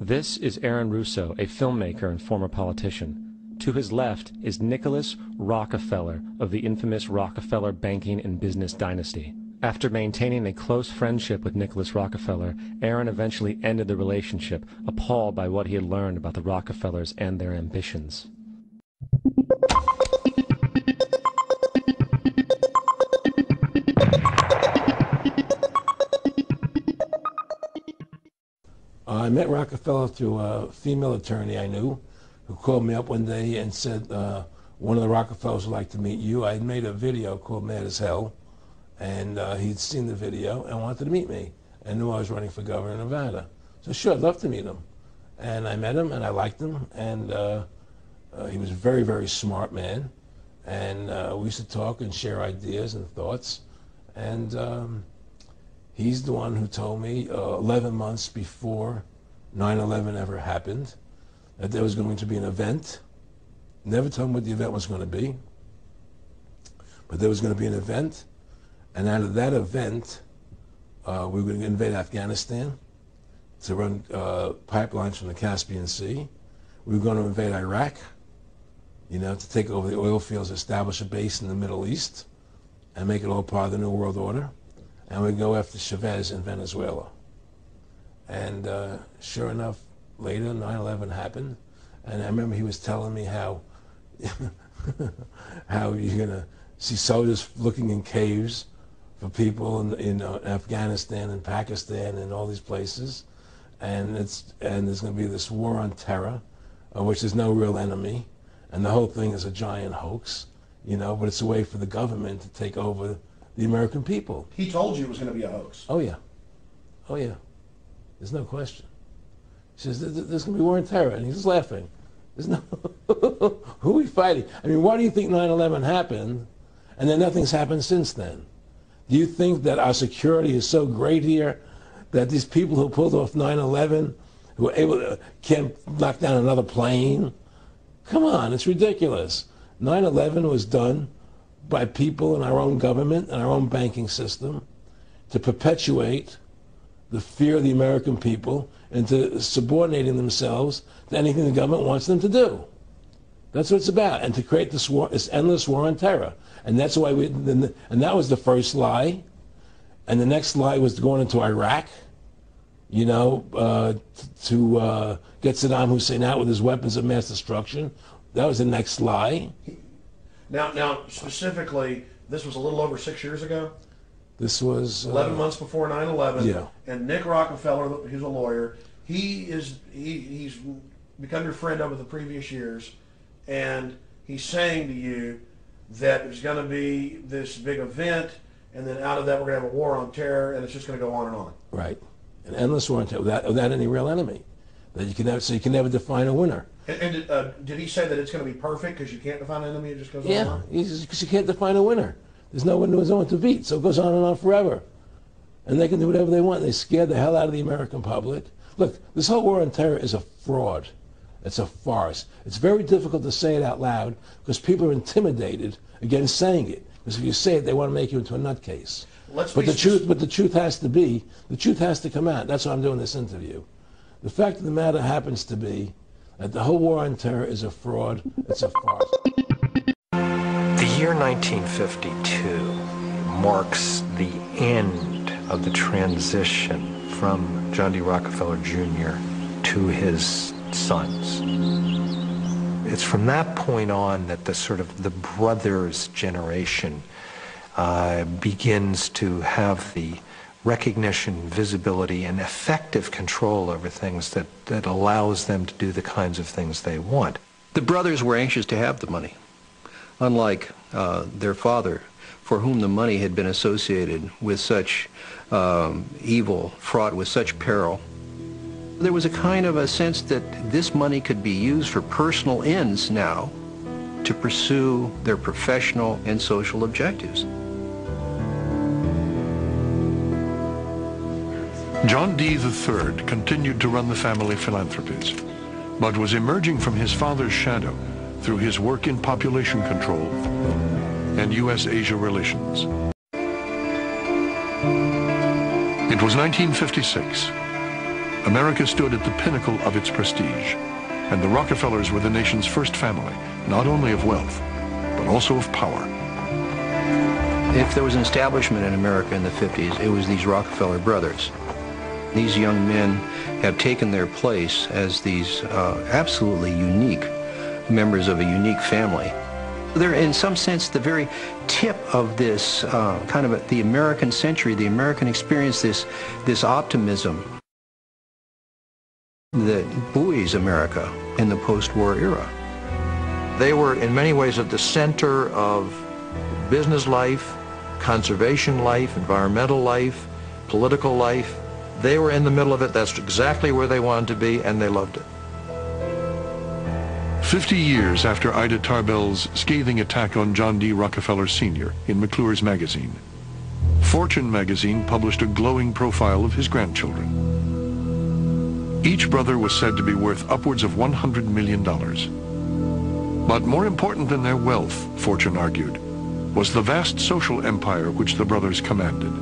This is Aaron Russo, a filmmaker and former politician. To his left is Nicholas Rockefeller of the infamous Rockefeller banking and business dynasty. After maintaining a close friendship with Nicholas Rockefeller, Aaron eventually ended the relationship, appalled by what he had learned about the Rockefellers and their ambitions. I met Rockefeller through a female attorney I knew who called me up one day and said, one of the Rockefellers would like to meet you. I had made a video called Mad as Hell, and he'd seen the video and wanted to meet me and knew I was running for governor of Nevada. So sure, I'd love to meet him. And I met him and I liked him, and he was a very, very smart man. And we used to talk and share ideas and thoughts. And he's the one who told me 11 months before 9/11 ever happened that there was going to be an event. Never told me what the event was going to be, but there was going to be an event, and out of that event, we were going to invade Afghanistan to run pipelines from the Caspian Sea. We were going to invade Iraq, to take over the oil fields, establish a base in the Middle East, and make it all part of the New World Order. And we'd go after Chavez in Venezuela. And sure enough, later 9/11 happened, and I remember he was telling me how how you're gonna see soldiers looking in caves for people in Afghanistan and Pakistan and all these places, and there's gonna be this war on terror, which there's no real enemy, and the whole thing is a giant hoax, but it's a way for the government to take over the American people. He told you it was going to be a hoax. Oh yeah, oh yeah. There's no question. He says there's going to be war on terror, and he's laughing. There's no who are we fighting? I mean, why do you think 9/11 happened, and then nothing's happened since then? Do you think that our security is so great here that these people who pulled off 9/11, who were able to can't knock down another plane? Come on, it's ridiculous. 9/11 was done by people in our own government and our own banking system to perpetuate the fear of the American people into subordinating themselves to anything the government wants them to do. That's what it's about, and to create this war, this endless war on terror. And that's why and that was the first lie. And the next lie was going into Iraq, to get Saddam Hussein out with his weapons of mass destruction. That was the next lie. Now, specifically, this was a little over 6 years ago? This was 11 months before 9/11. Yeah. And Nick Rockefeller, who's a lawyer, he's become your friend over the previous years, and he's saying to you that there's going to be this big event, and then out of that we're going to have a war on terror, and it's just going to go on and on. Right. An endless war on terror without any real enemy. That you can never define a winner. And did he say that it's going to be perfect because you can't define an enemy, it just goes on and on? Yeah, because you can't define a winner. There's no one to beat, so it goes on and on forever. And they can do whatever they want. They scare the hell out of the American public. Look, this whole war on terror is a fraud. It's a farce. It's very difficult to say it out loud because people are intimidated against saying it. Because if you say it, they want to make you into a nutcase. But the truth has to come out. That's why I'm doing this interview. The fact of the matter happens to be that the whole war on terror is a fraud. It's a farce. The year 1952 marks the end of the transition from John D. Rockefeller Jr. to his sons. It's from that point on that the brothers generation begins to have the recognition, visibility, and effective control over things that allows them to do the kinds of things they want. The brothers were anxious to have the money, unlike their father, for whom the money had been associated with such evil, fraught with such peril. There was a kind of a sense that this money could be used for personal ends now to pursue their professional and social objectives. John D. III continued to run the family philanthropies, but was emerging from his father's shadow through his work in population control and U.S.-Asia relations. It was 1956. America stood at the pinnacle of its prestige, and the Rockefellers were the nation's first family, not only of wealth, but also of power. If there was an establishment in America in the 50s, it was these Rockefeller brothers. These young men have taken their place as these absolutely unique members of a unique family. They're, in some sense, the very tip of this kind of the American century, the American experience, this optimism that buoys America in the post-war era. They were in many ways at the center of business life, conservation life, environmental life, political life. They were in the middle of it. That's exactly where they wanted to be, and they loved it. 50 years after Ida Tarbell's scathing attack on John D. Rockefeller Sr. in McClure's magazine, Fortune magazine published a glowing profile of his grandchildren. Each brother was said to be worth upwards of $100 million. But more important than their wealth, Fortune argued, was the vast social empire which the brothers commanded.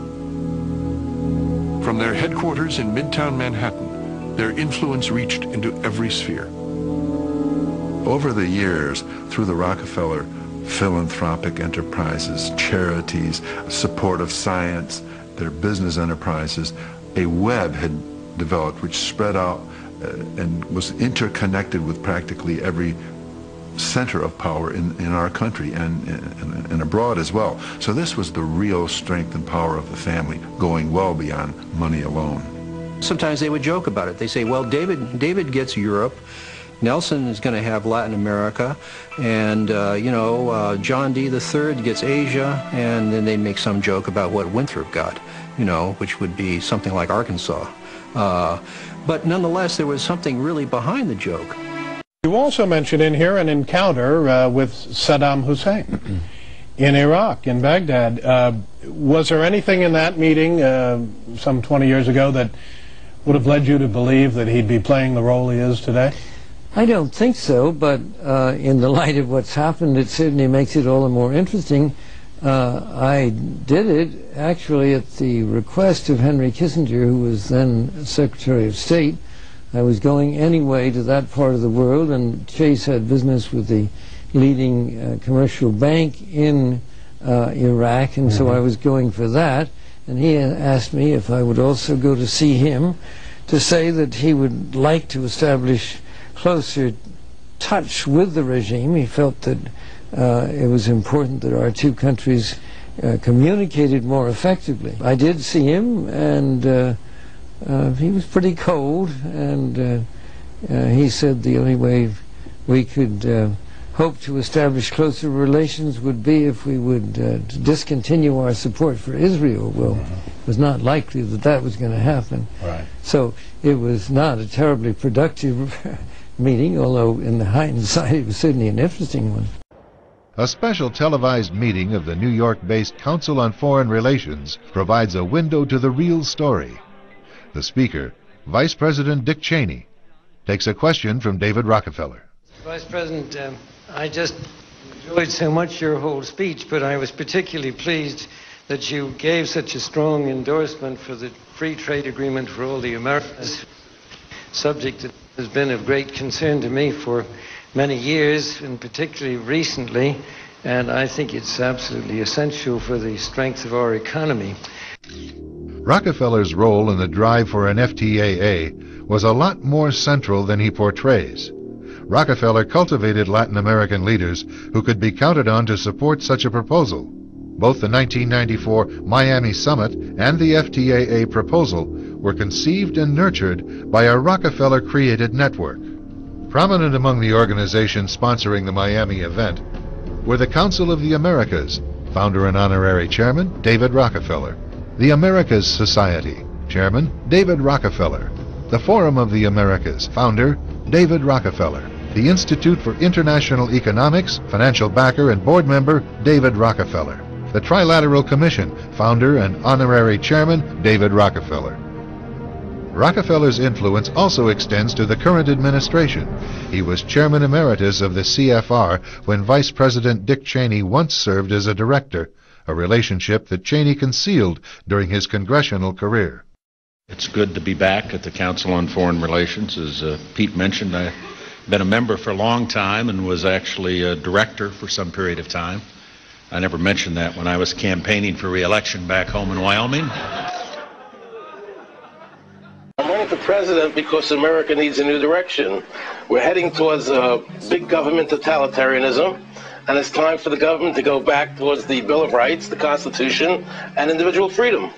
From their headquarters in Midtown Manhattan, their influence reached into every sphere. Over the years, through the Rockefeller philanthropic enterprises, charities, support of science, their business enterprises, a web had developed which spread out and was interconnected with practically every center of power in our country and abroad as well. So this was the real strength and power of the family, going well beyond money alone. Sometimes they would joke about it. They say, well, David gets Europe, Nelson is going to have Latin America, and John D. III gets Asia, and then they make some joke about what Winthrop got, which would be something like Arkansas. But nonetheless, there was something really behind the joke. You also mentioned in here an encounter with Saddam Hussein in Iraq, in Baghdad. Was there anything in that meeting some 20 years ago that would have led you to believe that he'd be playing the role he is today? I don't think so, but in the light of what's happened, it certainly makes it all the more interesting. I did it actually at the request of Henry Kissinger, who was then Secretary of State. I was going anyway to that part of the world, and Chase had business with the leading commercial bank in Iraq, and so I was going for that. And he asked me if I would also go to see him to say that he would like to establish closer touch with the regime. He felt that it was important that our two countries communicated more effectively. I did see him, and he was pretty cold, and he said the only way we could hope to establish closer relations would be if we would discontinue our support for Israel. Well, it was not likely that that was going to happen. Right. So it was not a terribly productive meeting, although in the hindsight it was certainly an interesting one. A special televised meeting of the New York-based Council on Foreign Relations provides a window to the real story. The speaker, Vice President Dick Cheney, takes a question from David Rockefeller. Vice President, I just enjoyed so much your whole speech, but I was particularly pleased that you gave such a strong endorsement for the free trade agreement for all the Americas, subject that has been of great concern to me for many years, and particularly recently, and I think it's absolutely essential for the strength of our economy. Rockefeller's role in the drive for an FTAA was a lot more central than he portrays. Rockefeller cultivated Latin American leaders who could be counted on to support such a proposal. Both the 1994 Miami Summit and the FTAA proposal were conceived and nurtured by a Rockefeller-created network. Prominent among the organizations sponsoring the Miami event were the Council of the Americas, founder and honorary chairman David Rockefeller, the Americas Society, chairman David Rockefeller, the Forum of the Americas, founder David Rockefeller, the Institute for International Economics, financial backer and board member David Rockefeller, the Trilateral Commission, founder and honorary chairman David Rockefeller. Rockefeller's influence also extends to the current administration. He was chairman emeritus of the CFR when Vice President Dick Cheney once served as a director, a relationship that Cheney concealed during his congressional career. It's good to be back at the Council on Foreign Relations. As Pete mentioned, I've been a member for a long time and was actually a director for some period of time. I never mentioned that when I was campaigning for re-election back home in Wyoming. I'm running for president because America needs a new direction. We're heading towards big government totalitarianism, and it's time for the government to go back towards the Bill of Rights, the Constitution, and individual freedom.